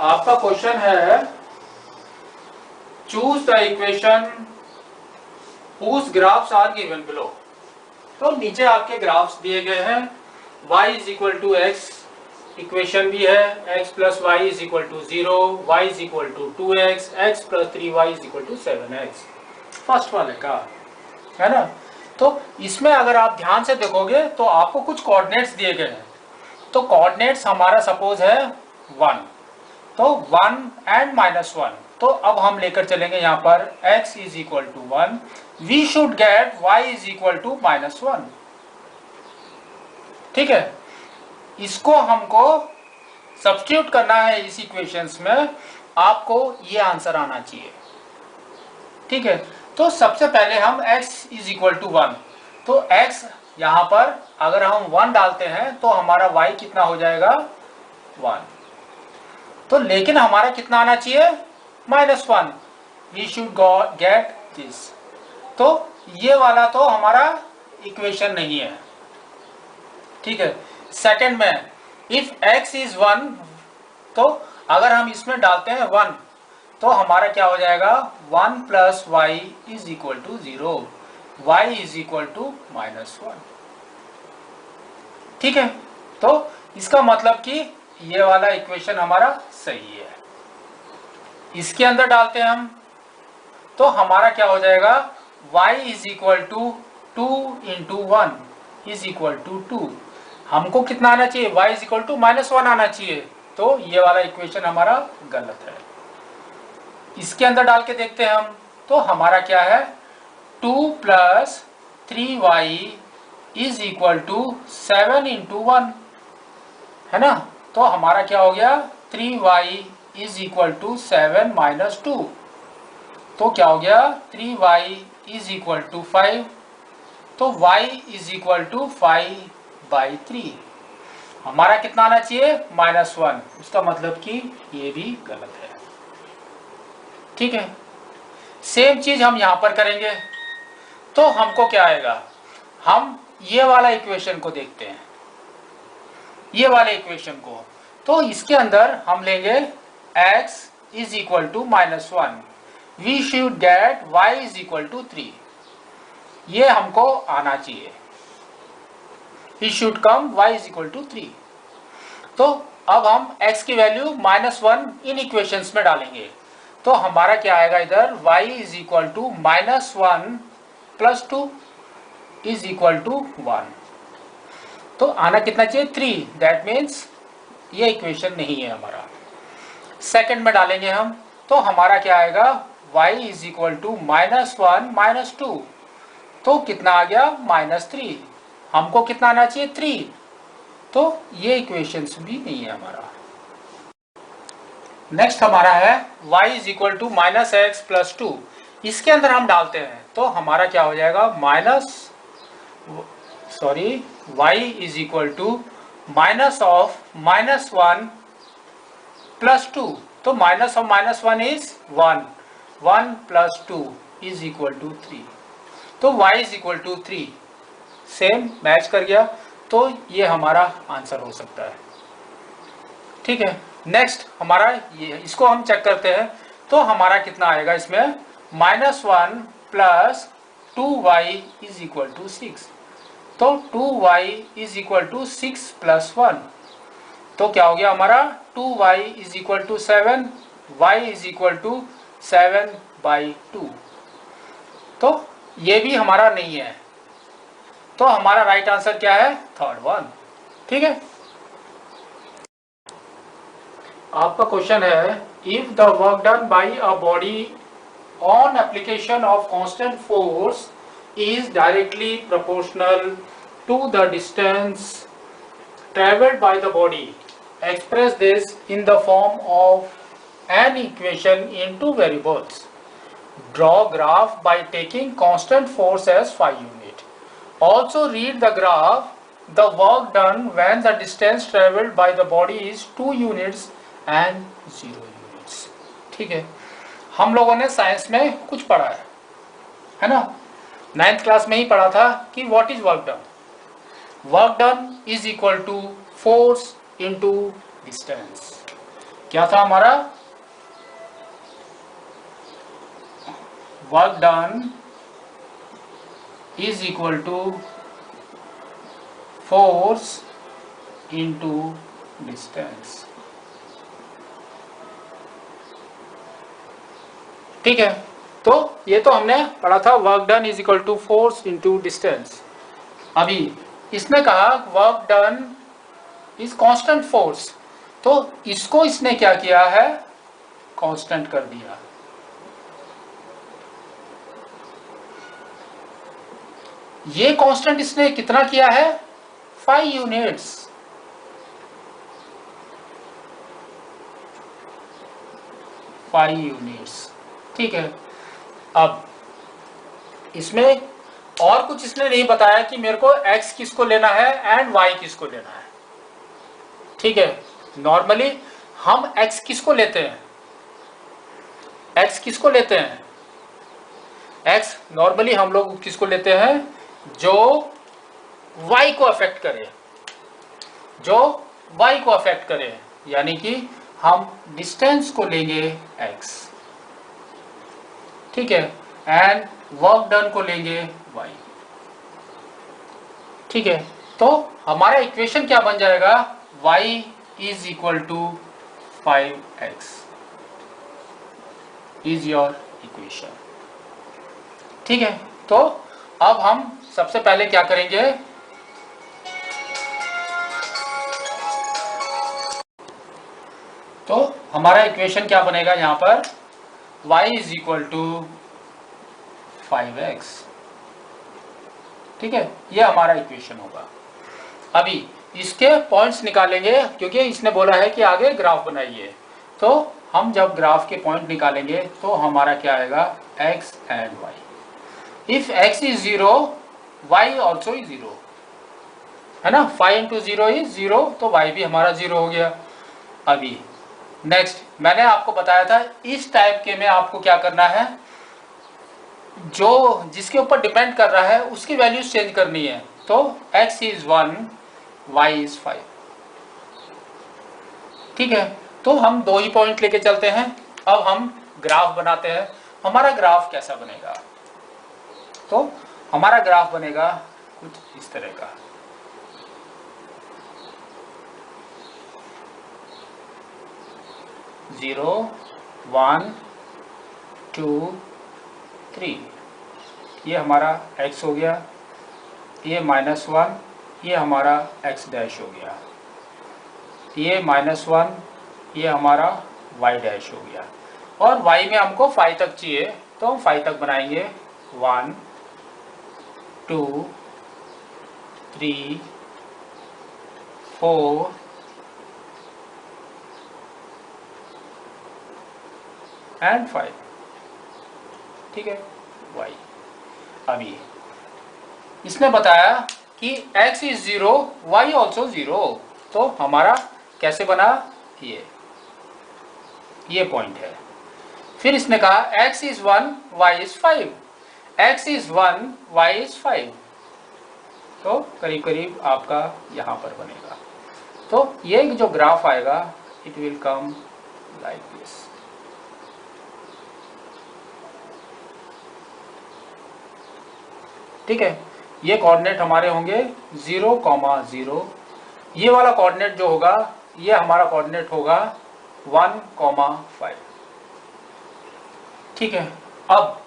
आपका क्वेश्चन है choose the equation whose graphs are given below। तो नीचे आपके ग्राफ्स दिए गए हैं, y is equal to x, equation भी है x plus y is equal to 0, y is equal to 2x, x plus 3y is equal to 7x, first वाले का है ना। तो इसमें अगर आप ध्यान से देखोगे तो आपको कुछ कोऑर्डिनेट्स दिए गए हैं। तो कोऑर्डिनेट्स हमारा सपोज है 1, तो 1 एंड -1। तो अब हम लेकर चलेंगे यहाँ पर x is equal to 1, we should get y is equal to -1। ठीक है, इसको हमको सब्स्टिट्यूट करना है इस इक्वेशंस में, आपको ये आंसर आना चाहिए। ठीक है, तो सबसे पहले हम x इज इक्वल टू 1, तो x यहाँ पर अगर हम 1 डालते हैं तो हमारा y कितना हो जाएगा 1। तो लेकिन हमारा कितना आना चाहिए -1, वी शुड गेट दिस। तो ये वाला तो हमारा इक्वेशन नहीं है। ठीक है, सेकंड में इफ x इज 1, तो अगर हम इसमें डालते हैं 1 तो हमारा क्या हो जाएगा 1 plus y is equal to 0, y is equal to -1। ठीक है, तो इसका मतलब कि ये वाला इक्वेशन हमारा सही है। इसके अंदर डालते हैं हम, तो हमारा क्या हो जाएगा y is equal to 2 into 1 is equal to 2। हमको कितना आना चाहिए y इज इक्वल टू -1 आना चाहिए, तो ये वाला इक्वेशन हमारा गलत है। इसके अंदर डाल के देखते हैं हम, तो हमारा क्या है 2 plus 3y is equal to 7 into 1 है ना। तो हमारा क्या हो गया 3y is equal to 7 minus 2, तो क्या हो गया 3y इज इक्वल टू 5, तो y इज इक्वल टू 5/3। हमारा कितना आना चाहिए -1, इसका मतलब कि ये भी गलत है। ठीक है, सेम चीज हम यहां पर करेंगे, तो हमको क्या आएगा, हम ये वाला इक्वेशन को देखते हैं, ये वाले इक्वेशन को। तो इसके अंदर हम लेंगे x is equal to -1, we should get y is equal to 3, ये हमको आना चाहिए, we should come y is equal to 3। तो अब हम x की वैल्यू -1 इन इक्वेशंस में डालेंगे, तो हमारा क्या आएगा इधर y is equal to -1 plus 2 is equal to 1। तो आना कितना चाहिए 3, दैट मीन्स ये इक्वेशन नहीं है हमारा। सेकंड में डालेंगे हम, तो हमारा क्या आएगा y इज इक्वल टू -1 - 2, तो कितना आ गया -3। हमको कितना आना चाहिए 3, तो ये इक्वेशंस भी नहीं है हमारा। नेक्स्ट हमारा है y is equal to -x plus 2, इसके अंदर हम डालते हैं, तो हमारा क्या हो जाएगा y is equal to minus of -1 plus 2, तो minus of -1 is 1, 1 plus 2 is equal to 3, तो y is equal to 3, same match कर गया, तो ये हमारा आंसर हो सकता है। ठीक है, नेक्स्ट हमारा ये, इसको हम चेक करते हैं, तो हमारा कितना आएगा इसमें -1 plus 2y is equal to 6, तो 2y is equal to 6 plus 1, तो क्या हो गया हमारा 2y is equal to 7, y is equal to 7/2, तो ये भी हमारा नहीं है, तो हमारा राइट आंसर क्या है थर्ड वन। ठीक है, आपका क्वेश्चन है if the work done by a body on application of constant force is directly proportional to the distance traveled by the body. Express this in the form of an equation in two variables. Draw graph by taking constant force as phi unit. Also read the graph, the work done when the distance traveled by the body is 2 units and 0 units. ठीक है, हम लोगों ने science में कुछ पढ़ा है ना, 9th क्लास में ही पढ़ा था कि what is work done. Work done is equal to force into distance. क्या था हमारा? Work done is equal to force into distance. ठीक है, तो ये तो हमने पढ़ा था, work done is equal to force into distance. अभी इसने कहा work done is constant force, तो इसको इसने क्या किया है? कांस्टेंट कर दिया। ये कांस्टेंट इसने कितना किया है? 5 यूनिट्स। ठीक है, अब इसमें और कुछ इसने नहीं बताया कि मेरे को x किसको लेना है एंड y किसको लेना है। ठीक है, नॉर्मली हम x किसको लेते हैं? x किसको लेते हैं? x नॉर्मली हम लोग किसको लेते हैं? जो y को अफेक्ट करे, जो y को अफेक्ट करे, यानी कि हम डिस्टेंस को लेंगे x। ठीक है, एंड वर्क डन को लेंगे y। ठीक है, तो हमारा इक्वेशन क्या बन जाएगा? y is equal to 5x is your equation. ठीक है, तो अब हम सबसे पहले क्या करेंगे? तो हमारा इक्वेशन क्या बनेगा यहां पर? y is equal to 5x। ठीक है, ये हमारा इक्वेशन होगा। अभी इसके पॉइंट्स निकालेंगे, क्योंकि इसने बोला है कि आगे ग्राफ बनाइए। तो हम जब ग्राफ के पॉइंट निकालेंगे तो हमारा क्या आएगा? x and y। If x is 0, y also is 0, है ना? 5 इंटू 0 इज 0, तो y भी हमारा 0 हो गया। अभी नेक्स्ट मैंने आपको बताया था, इस टाइप के में आपको क्या करना है? जो जिसके ऊपर डिपेंड कर रहा है उसकी वैल्यूज चेंज करनी है। तो x इज 1, y इज 5। ठीक है, तो हम दो ही पॉइंट लेके चलते हैं। अब हम ग्राफ बनाते हैं। हमारा ग्राफ कैसा बनेगा? तो हमारा ग्राफ बनेगा कुछ इस तरह का। जीरो, 1, 2, 3, ये हमारा x हो गया, ये -1, ये हमारा x डैश हो गया, ये -1, ये हमारा y डैश हो गया, और y में हमको 5 तक चाहिए, तो हम 5 तक बनाएंगे। 1, 2, 3, 4 एंड 5। ठीक है, y। अभी इसने बताया कि x इज 0, y ऑल्सो 0, तो हमारा कैसे बना? ये पॉइंट है। फिर इसने कहा x is 1, y is 5, x is 1, y is 5, तो करीब करीब आपका यहां पर बनेगा। तो ये जो ग्राफ आएगा, it will come like this. ठीक है, ये कोऑर्डिनेट हमारे होंगे 0, 0। ये वाला कोऑर्डिनेट जो होगा, ये हमारा कोऑर्डिनेट होगा 1, 5। ठीक है, अब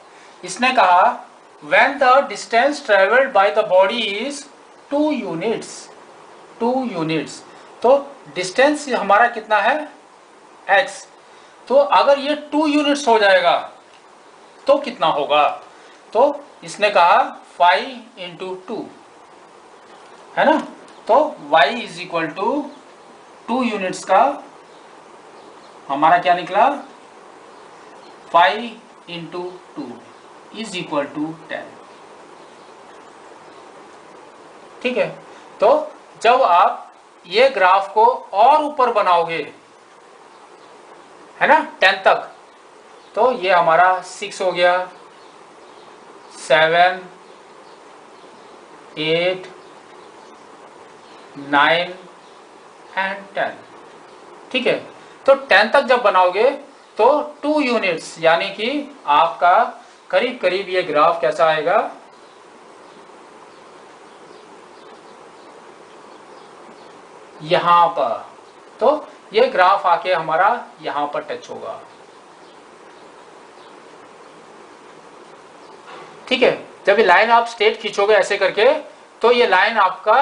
इसने कहा when the distance traveled by the body is 2 units, 2 units, तो डिस्टेंस हमारा कितना है? x। तो अगर ये 2 यूनिट्स हो जाएगा तो कितना होगा? तो इसने कहा 5 इंटू 2, है ना? तो y is equal to 2 units का हमारा क्या निकला? 5 इंटू 2 इज इक्वल टू 10। ठीक है, तो जब आप ये ग्राफ को और ऊपर बनाओगे, है ना, 10 तक, तो ये हमारा 6 हो गया, 7, 8, 9 एंड 10। ठीक है, तो 10 तक जब बनाओगे तो 2 यूनिट्स, यानी कि आपका करीब करीब ये ग्राफ कैसा आएगा, यहां पर। तो ये ग्राफ आके हमारा यहां पर टच होगा, ठीक है। जब ये लाइन आप स्ट्रेट खींचोगे ऐसे करके, तो ये लाइन आपका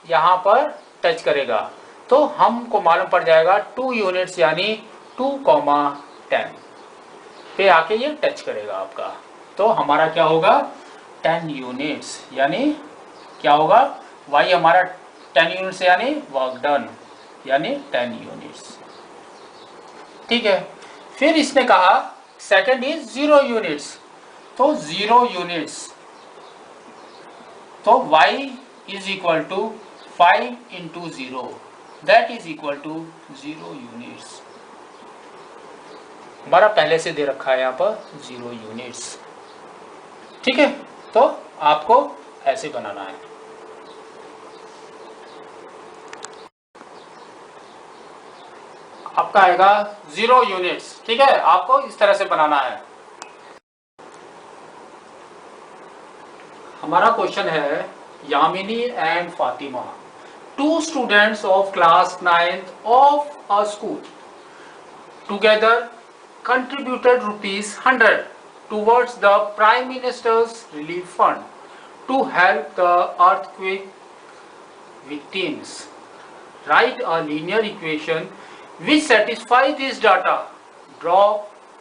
यहां पर टच करेगा, तो हमको मालूम पड़ जाएगा 2 यूनिट्स यानी 2,10 पे आके ये टच करेगा आपका। तो हमारा क्या होगा, 10 यूनिट्स, यानी क्या होगा, y हमारा 10 यूनिट्स यानी वर्क डन, यानी 10 यूनिट्स, ठीक है। फिर इसने कहा सेकंड इज 0 यूनिट्स, तो 0 यूनिट्स, तो y is equal to 5 into 0, that is equal to 0 units. हमारा पहले से दे रखा है यहाँ पर 0 यूनिट्स, ठीक है। तो आपको ऐसे बनाना है। आपका आएगा 0 यूनिट्स, ठीक है, आपको इस तरह से बनाना है। हमारा क्वेश्चन है Yamini and Fatima, 2 students of class 9th of a school together contributed ₹100 towards the Prime Minister's Relief Fund to help the earthquake victims. Write a linear equation which satisfies this data. Draw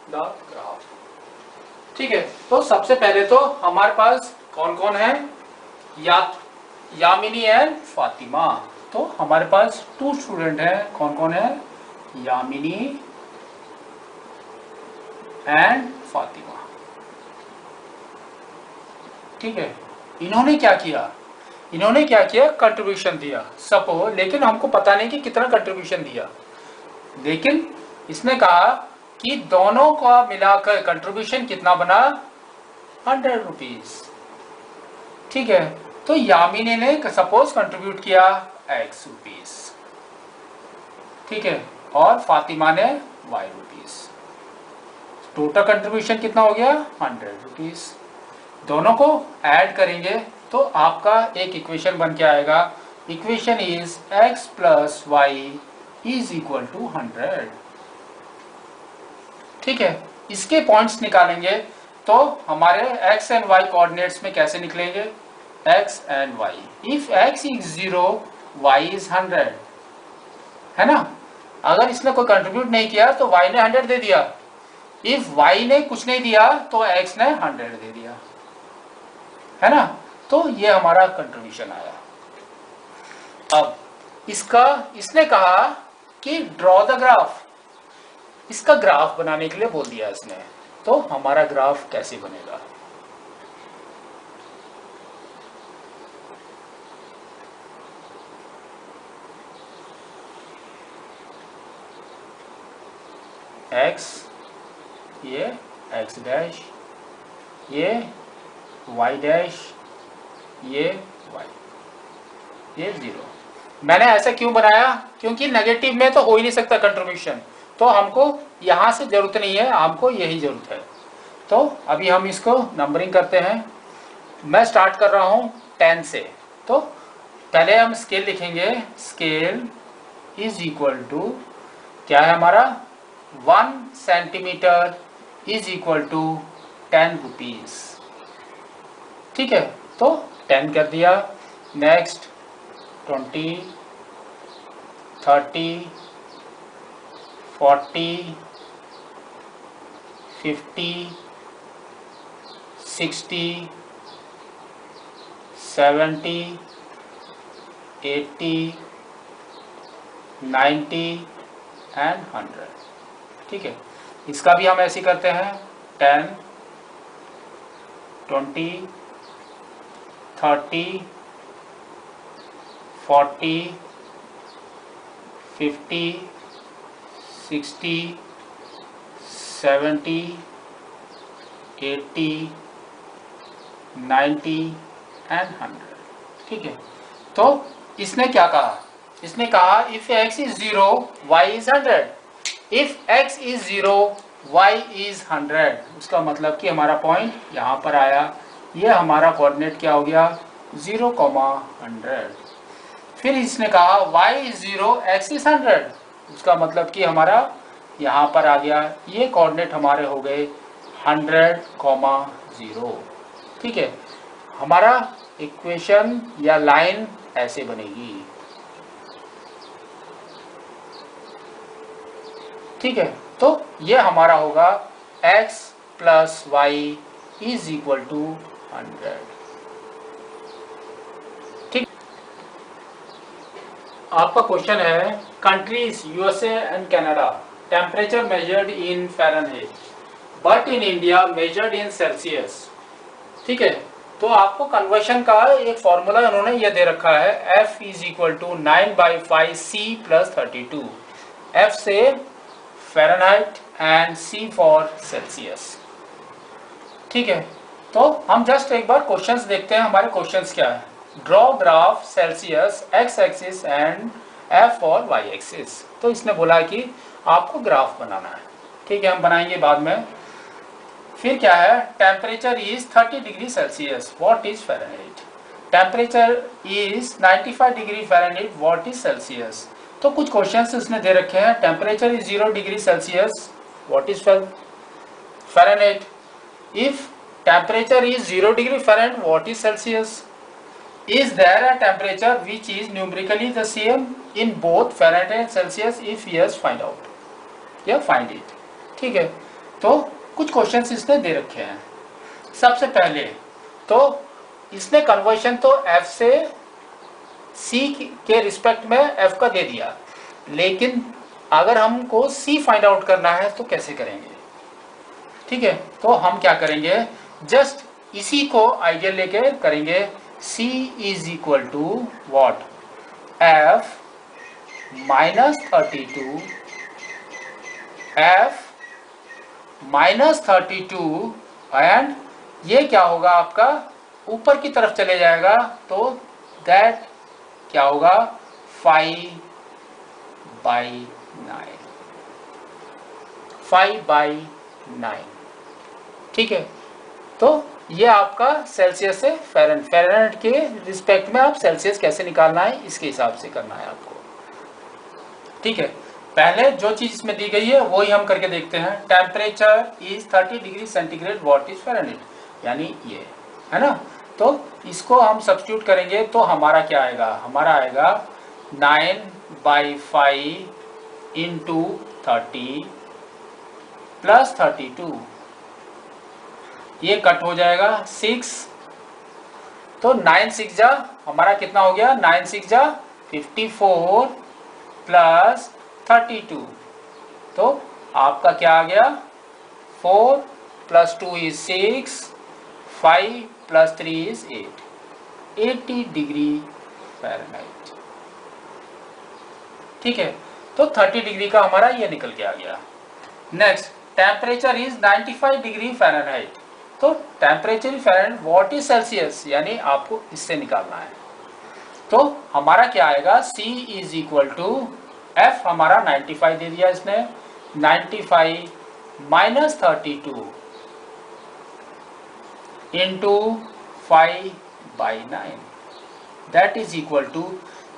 the graph. ठीक है, तो सबसे पहले तो हमारे पास कौन कौन है, यामिनी एंड फातिमा। तो हमारे पास 2 स्टूडेंट हैं, कौन कौन है, यामिनी एंड फातिमा, ठीक है। इन्होंने क्या किया, कंट्रीब्यूशन दिया सपोज, लेकिन हमको पता नहीं कि कितना कंट्रीब्यूशन दिया, लेकिन इसने कहा कि दोनों का मिलाकर कंट्रीब्यूशन कितना बना, 100 रुपीज, ठीक है। तो यामिनी ने सपोज कंट्रीब्यूट किया X रुपीज, ठीक है, और फातिमा ने Y रुपीज, टोटल कंट्रीब्यूशन कितना हो गया, 100 रुपीज। दोनों को ऐड करेंगे तो आपका एक इक्वेशन बन के आएगा, equation is x plus y is equal to 100, ठीक है। इसके पॉइंट्स निकालेंगे तो हमारे x एंड y कोऑर्डिनेट्स में कैसे निकलेंगे, x and y, if x is 0 y is 100, है ना। अगर इसने कोई कंट्रीब्यूट नहीं किया तो y ने 100 दे दिया, इफ y ने कुछ नहीं दिया तो x ने 100 दे दिया, है ना। तो ये हमारा कंट्रीब्यूशन आया। अब इसने कहा कि ड्रॉ द ग्राफ, इसका ग्राफ बनाने के लिए बोल दिया इसने। तो हमारा ग्राफ कैसे बनेगा, x, ये x डैश, ये y डैश, ये y, ये 0। मैंने ऐसा क्यों बनाया, क्योंकि नेगेटिव में तो हो ही नहीं सकता कंट्रीब्यूशन, तो हमको यहाँ से जरूरत नहीं है, हमको यही जरूरत है। तो अभी हम इसको नंबरिंग करते हैं। मैं स्टार्ट कर रहा हूँ 10 से। तो पहले हम स्केल लिखेंगे, स्केल इज इक्वल टू क्या है हमारा, 1 centimetre is equal to 10 rupees, ठीक है। तो 10 कर दिया, नेक्स्ट 20, 30, 40, 50, 60, 70, 80, 90 एंड 100, ठीक है। इसका भी हम ऐसे करते हैं, 10, 20, 30, 40, 50, 60, 70, 80, 90 एंड 100, ठीक है। तो इसने क्या कहा, इसने कहा if x is 0 y is 100, if x is 0 y is 100, उसका मतलब कि हमारा पॉइंट यहाँ पर आया, ये हमारा कोऑर्डिनेट क्या हो गया 0,100। फिर इसने कहा y इज 0 x इज 100, उसका मतलब कि हमारा यहाँ पर आ गया, ये कोऑर्डिनेट हमारे हो गए 100,0। ठीक है, हमारा इक्वेशन या लाइन ऐसे बनेगी। ठीक है, तो ये हमारा होगा x plus y is equal to 100। ठीक, आपका क्वेश्चन है countries USA and Canada temperature measured in Fahrenheit but in India measured in Celsius. ठीक है, तो आपको कन्वर्शन का एक फॉर्मूला उन्होंने ये दे रखा है, F is equal to 9/5 C plus 32। F से Fahrenheit and C for Celsius. ठीक है, तो हम जस्ट एक बार क्वेश्चंस देखते हैं, हमारे क्वेश्चंस क्या है। Draw graph Celsius x axis and F for y axis. तो इसने बोला कि आपको ग्राफ बनाना है। ठीक है, हम बनाएंगे बाद में। फिर क्या है, temperature is 30 degree Celsius, what is Fahrenheit. Temperature is 95 degree Fahrenheit, what is Celsius. तो कुछ क्वेश्चंस इसने दे रखे हैं। Temperature is 0 degree Celsius, what is Fahrenheit. If temperature is 0 degree Fahrenheit, what is Celsius. Is there a temperature which is numerically the same in both Fahrenheit and Celsius? If yes, find out या find it। ठीक है, तो कुछ questions इसने दे रखे हैं। सबसे पहले तो इसने कन्वर्शन तो F से C के रिस्पेक्ट में F का दे दिया, लेकिन अगर हमको C फाइंड आउट करना है तो कैसे करेंगे। ठीक है, तो हम क्या करेंगे, जस्ट इसी को आइडियल लेके करेंगे। C is equal to what, F minus 32, F minus 32 and ये क्या होगा आपका ऊपर की तरफ चले जाएगा, तो दैट क्या होगा 5/9, 5/9। ठीक है, तो ये आपका सेल्सियस से फ़ारेनहाइट के रिस्पेक्ट में आप सेल्सियस कैसे निकालना है इसके हिसाब से करना है आपको। ठीक है, पहले जो चीज़ इसमें दी गई है वही हम करके देखते हैं। Temperature is 30 degree centigrade, what is Fahrenheit, यानी ये है ना। तो इसको हम सब्स्टिट्यूट करेंगे तो हमारा क्या आएगा, हमारा आएगा 9/5 इंटू 30 प्लस 32, ये कट हो जाएगा 6, तो 9 6 जा हमारा कितना हो गया, 9 6 जा 54 प्लस 32, तो आपका क्या आ गया 4 plus 2 is 6, 5 plus 3 is 8, 80 degree Fahrenheit. ठीक है, तो 30 डिग्री का हमारा ये निकल के आ गया। Next, temperature is 95 degree Fahrenheit, तो temperature Fahrenheit what is Celsius, यानी आपको इससे निकालना है। तो हमारा क्या आएगा, C is equal to F हमारा 95 दे दिया इसने, 95 minus 32 into 5/9, that is equal to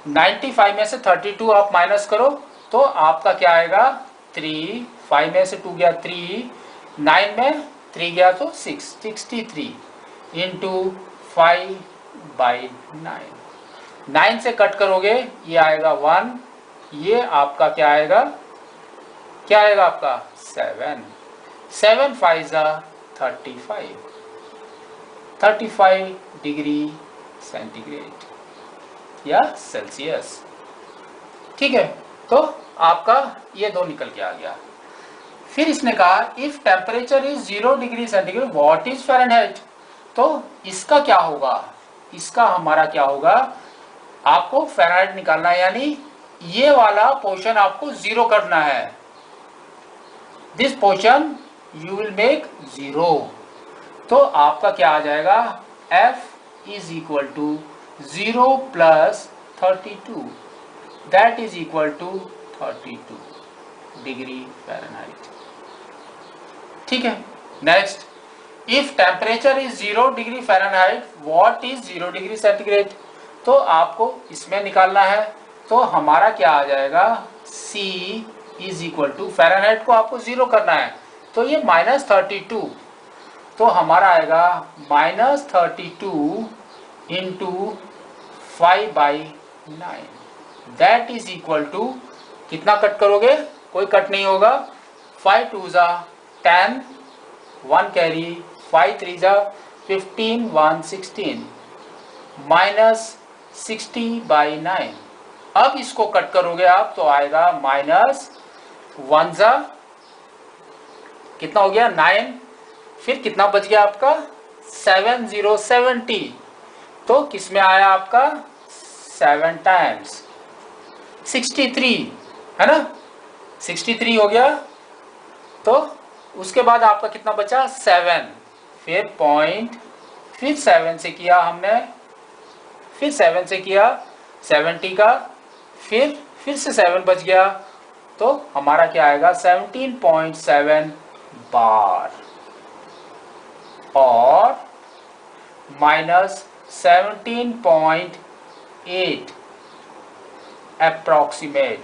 95 में से 32 आप माइनस करो तो आपका क्या आएगा 3, 5 में से 2 गया 3, 9 में 3 गया तो 6, 63 इंटू 5/9, 9 से कट करोगे ये आएगा 1, ये आपका क्या आएगा आपका 7, 7 5 35, 35 डिग्री सेंटीग्रेड या सेल्सियस। ठीक है, तो आपका ये दो निकल के आ गया। फिर इसने कहा if temperature is 0 degree centigrade what is Fahrenheit, तो इसका क्या होगा, इसका हमारा क्या होगा, आपको फ़ारेनहाइट निकालना है, यानी ये वाला पोर्शन आपको 0 करना है, this portion you will make 0। तो आपका क्या आ जाएगा, F is equal to 0 plus 32, that is equal to 32, degree Fahrenheit. ठीक है। Next, if temperature is 0 degree Fahrenheit, what is 0 degree centigrade? तो आपको इसमें निकालना है। तो हमारा क्या आ जाएगा, C is equal to, Fahrenheit को आपको 0 करना है, तो ये -32, तो हमारा आएगा -32 into 5/9, that is equal to, कितना कट करोगे, कोई कट नहीं होगा, 5 2 जा 10, 1 कैरी, 5 3 जा 15, 1 16, -60/9। अब इसको कट करोगे आप तो आएगा -1 जा, कितना हो गया 9, फिर कितना बच गया आपका 7070, तो किस में आया आपका 7 टाइम्स 63, है ना, 63 हो गया। तो उसके बाद आपका कितना बचा 7, फिर पॉइंट, फिर 7 से किया हमने, फिर 7 से किया 70 का, फिर से 7 बच गया, तो हमारा क्या आएगा 17.7 बार और -17.8 अप्रॉक्सीमेट।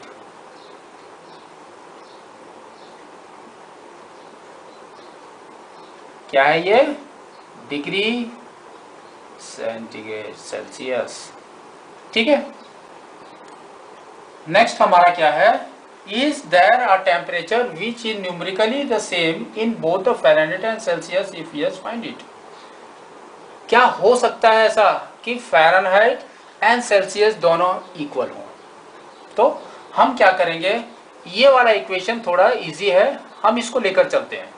क्या है ये, डिग्री सेंटीग्रेड सेल्सियस। ठीक है। नेक्स्ट हमारा क्या है, is there a temperature which is numerically the same in both the Fahrenheit and Celsius, if yes find it. क्या हो सकता है ऐसा कि फ़ारेनहाइट एंड सेल्सियस दोनों इक्वल हों? तो हम क्या करेंगे, ये वाला इक्वेशन थोड़ा इजी है, हम इसको लेकर चलते हैं।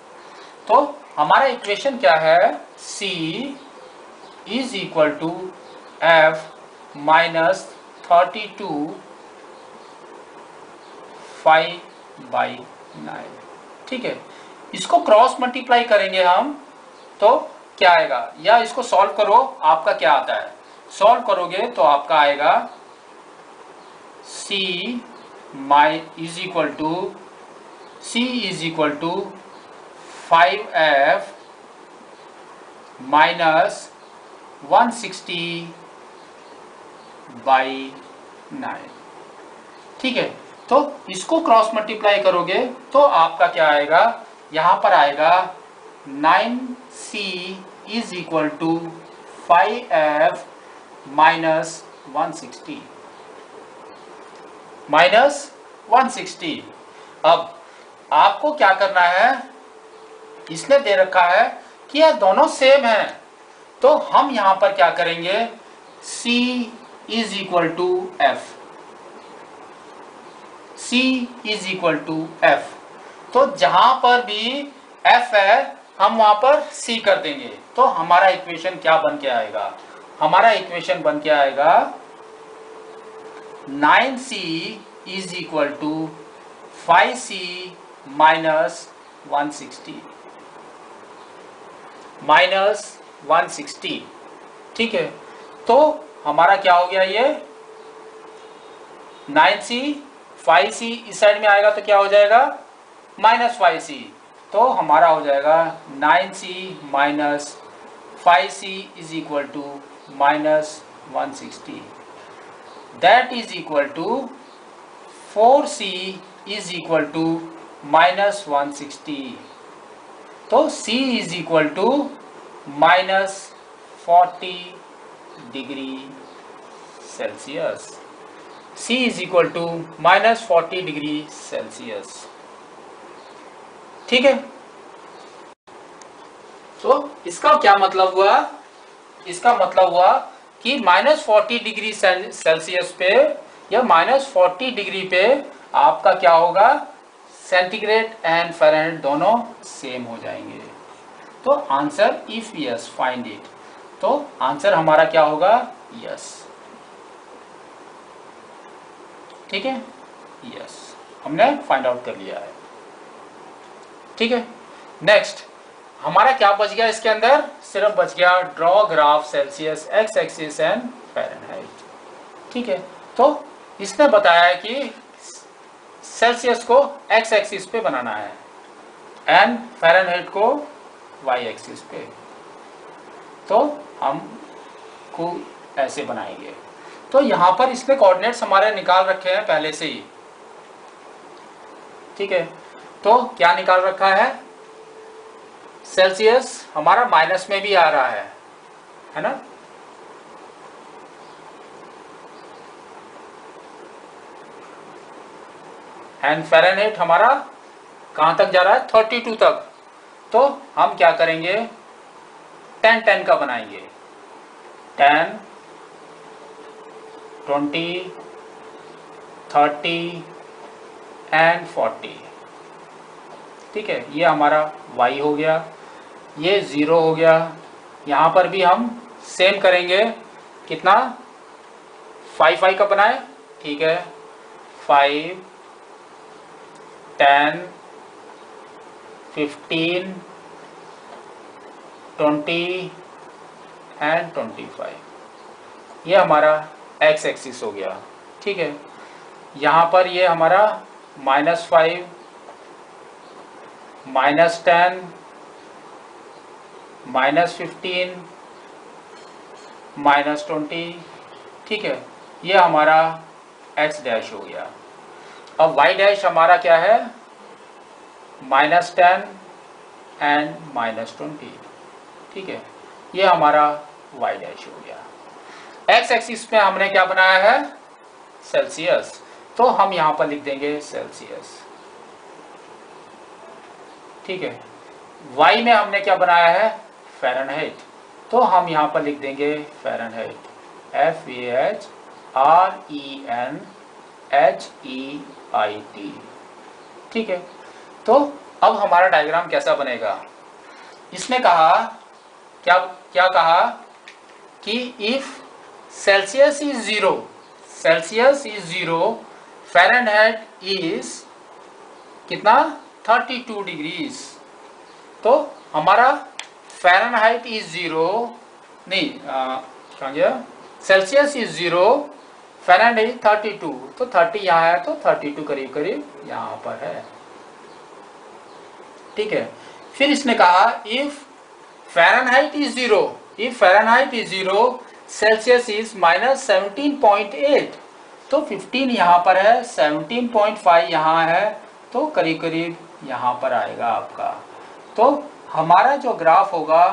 तो हमारा इक्वेशन क्या है, C is equal to F -32 5/9। ठीक है। इसको क्रॉस मल्टीप्लाई करेंगे हम, तो क्या आएगा, या इसको सॉल्व करो, आपका क्या आता है, सॉल्व करोगे तो आपका आएगा C is equal to 5F -160/9। ठीक है। तो इसको क्रॉस मल्टीप्लाई करोगे तो आपका क्या आएगा, यहां पर आएगा 9C is equal to 5F -160। अब आपको क्या करना है, इसने दे रखा है कि यह दोनों सेम है, तो हम यहां पर क्या करेंगे, C is equal to F, C is equal to F, तो जहां पर भी F है हम वहां पर C कर देंगे, तो हमारा इक्वेशन क्या बन के आएगा, हमारा इक्वेशन बन के आएगा 9C is equal to 5C -160। ठीक है। तो हमारा क्या हो गया, ये 9C 5C इस साइड में आएगा तो क्या हो जाएगा -5C, तो हमारा हो जाएगा 9C -5C is equal to -160, that is equal to 4C is equal to -160, तो C is equal to -40 degree Celsius, C is equal to -40 degree Celsius. ठीक है। तो इसका क्या मतलब हुआ, इसका मतलब हुआ कि -40 डिग्री सेल्सियस पे या -40 डिग्री पे आपका क्या होगा, सेंटीग्रेड एंड फ़ारेनहाइट दोनों सेम हो जाएंगे। तो answer if yes find it, तो आंसर हमारा क्या होगा, यस। ठीक है, यस, हमने फाइंड आउट कर लिया है। ठीक है। नेक्स्ट हमारा क्या बच गया, इसके अंदर सिर्फ बच गया draw graph Celsius, x axis and Fahrenheit. ठीक है। तो इसने बताया कि सेल्सियस को एक्स एक्सिस पे बनाना है एंड फ़ारेनहाइट को वाई एक्सिस पे, तो हम को ऐसे बनाएंगे। तो यहाँ पर इसमें कोऑर्डिनेट्स हमारे निकाल रखे हैं पहले से ही, ठीक है। तो क्या निकाल रखा है, सेल्सियस हमारा माइनस में भी आ रहा है ना, एंड फ़ारेनहाइट हमारा कहाँ तक जा रहा है, 32 तक। तो हम क्या करेंगे, 10-10 का बनाएंगे, 10, 20, 30 एंड 40, ठीक है। ये हमारा y हो गया, ये 0 हो गया। यहाँ पर भी हम सेम करेंगे, कितना, 5 का बनाए, ठीक है, 5, 10, 15, 20 एंड 25, ये हमारा x एक्सिस हो गया, ठीक है। यहाँ पर ये हमारा -5, -10, -15, -20, ठीक है, ये हमारा x डैश हो गया। अब y डैश हमारा क्या है, -10 एंड -20, ठीक है, ये हमारा y डैश हो गया। x एक्सिस में हमने क्या बनाया है, सेल्सियस, तो हम यहाँ पर लिख देंगे सेल्सियस, ठीक है। y में हमने क्या बनाया है, फ़ारेनहाइट, तो हम यहाँ पर लिख देंगे फ़ारेनहाइट, FARENHEIT, ठीक है। तो अब हमारा डायग्राम कैसा बनेगा, इसमें कहा क्या क्या कहा कि if Celsius is 0, Celsius is 0, Fahrenheit is कितना, 32 डिग्रीज। तो हमारा फ़ारेनहाइट इज 0, नहीं कहाँ गया, सेल्सियस इज 0, फ़ारेनहाइट 32, तो 30 यहाँ है, तो 32 करीब करीब यहाँ पर है, ठीक है। फिर इसने कहा if Fahrenheit is 0, if Fahrenheit is 0, Celsius is -17.8, तो 15 यहाँ पर है, 17.5 यहाँ है, तो करीब करीब यहाँ पर आएगा आपका। तो हमारा जो ग्राफ होगा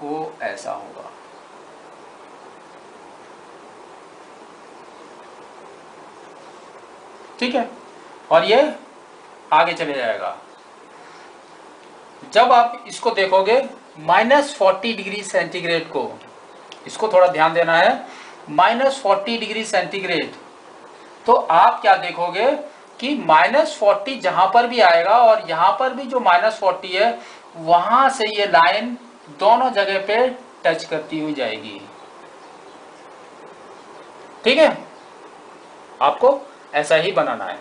वो ऐसा होगा, ठीक है। और ये आगे चले जाएगा। जब आप इसको देखोगे -40 डिग्री सेंटीग्रेड को, इसको थोड़ा ध्यान देना है, -40 डिग्री सेंटीग्रेड, तो आप क्या देखोगे कि -40 जहां पर भी आएगा और यहां पर भी जो -40 है, वहां से ये लाइन दोनों जगह पे टच करती हुई जाएगी, ठीक है। आपको ऐसा ही बनाना है।